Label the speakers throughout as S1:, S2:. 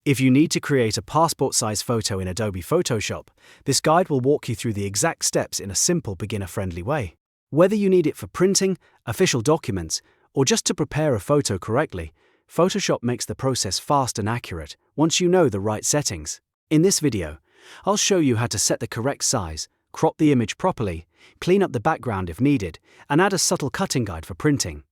S1: If you need to create a passport-size photo in Adobe Photoshop, this guide will walk you through the exact steps in a simple, beginner-friendly way. Whether you need it for printing, official documents, or just to prepare a photo correctly, Photoshop makes the process fast and accurate once you know the right settings. In this video, I'll show you how to set the correct size, crop the image properly, clean up the background if needed, and add a subtle cutting guide for printing.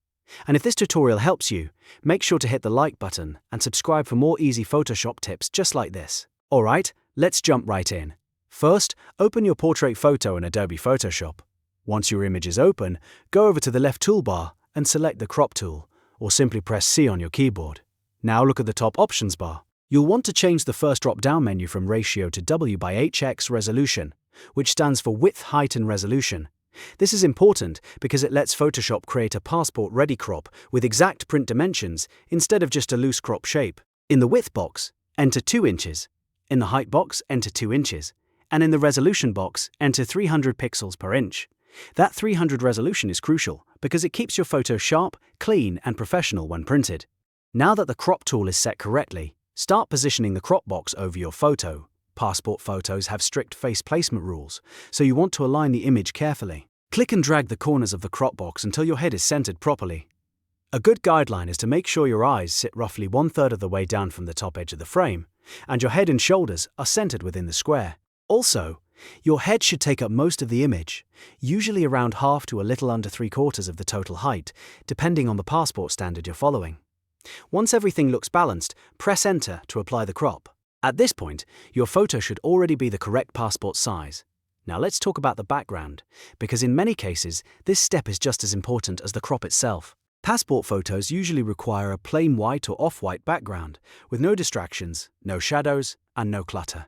S1: And if this tutorial helps you, make sure to hit the like button and subscribe for more easy Photoshop tips just like this. Alright, let's jump right in. First, open your portrait photo in Adobe Photoshop. Once your image is open, go over to the left toolbar and select the crop tool, or simply press C on your keyboard. Now look at the top options bar. You'll want to change the first drop-down menu from ratio to W/HX resolution, which stands for width, height, and resolution. This is important because it lets Photoshop create a passport-ready crop with exact print dimensions instead of just a loose crop shape. In the width box, enter 2 inches. In the height box, enter 2 inches. And in the resolution box, enter 300 pixels per inch. That 300 resolution is crucial because it keeps your photo sharp, clean, and professional when printed. Now that the crop tool is set correctly, start positioning the crop box over your photo. Passport photos have strict face placement rules, so you want to align the image carefully. Click and drag the corners of the crop box until your head is centered properly. A good guideline is to make sure your eyes sit roughly 1/3 of the way down from the top edge of the frame, and your head and shoulders are centered within the square. Also, your head should take up most of the image, usually around half to a little under 3/4 of the total height, depending on the passport standard you're following. Once everything looks balanced, press Enter to apply the crop. At this point, your photo should already be the correct passport size. Now let's talk about the background, because in many cases, this step is just as important as the crop itself. Passport photos usually require a plain white or off-white background, with no distractions, no shadows, and no clutter.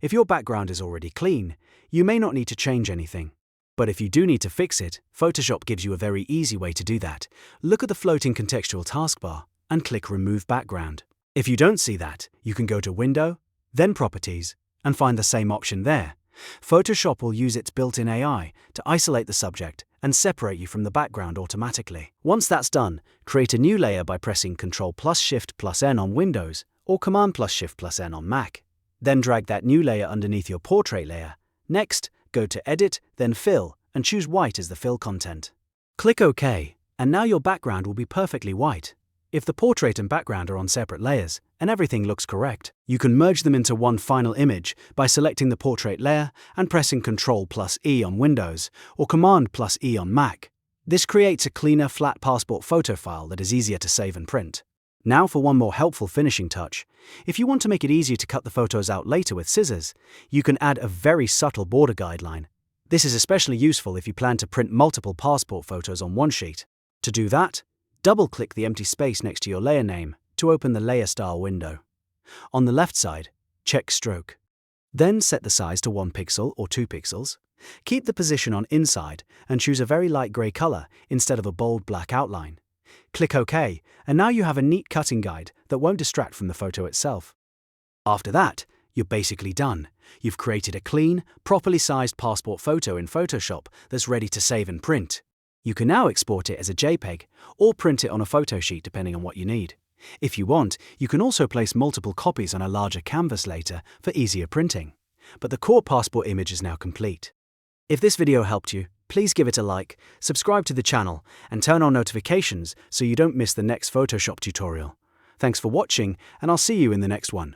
S1: If your background is already clean, you may not need to change anything. But if you do need to fix it, Photoshop gives you a very easy way to do that. Look at the floating contextual taskbar and click Remove Background. If you don't see that, you can go to Window, then Properties, and find the same option there. Photoshop will use its built-in AI to isolate the subject and separate you from the background automatically. Once that's done, create a new layer by pressing Ctrl+Shift+N on Windows or Command+Shift+N on Mac. Then drag that new layer underneath your portrait layer. Next, go to Edit, then Fill, and choose white as the fill content. Click OK, and now your background will be perfectly white. If the portrait and background are on separate layers, and everything looks correct, you can merge them into one final image by selecting the portrait layer and pressing Ctrl+E on Windows or Command+E on Mac. This creates a cleaner, flat passport photo file that is easier to save and print. Now for one more helpful finishing touch. If you want to make it easier to cut the photos out later with scissors, you can add a very subtle border guideline. This is especially useful if you plan to print multiple passport photos on one sheet. To do that, double-click the empty space next to your layer name to open the Layer Style window. On the left side, check Stroke. Then set the size to 1 pixel or 2 pixels. Keep the position on Inside and choose a very light grey color instead of a bold black outline. Click OK, and now you have a neat cutting guide that won't distract from the photo itself. After that, you're basically done. You've created a clean, properly sized passport photo in Photoshop that's ready to save and print. You can now export it as a JPEG or print it on a photo sheet depending on what you need. If you want, you can also place multiple copies on a larger canvas later for easier printing. But the core passport image is now complete. If this video helped you, please give it a like, subscribe to the channel, and turn on notifications so you don't miss the next Photoshop tutorial. Thanks for watching, and I'll see you in the next one.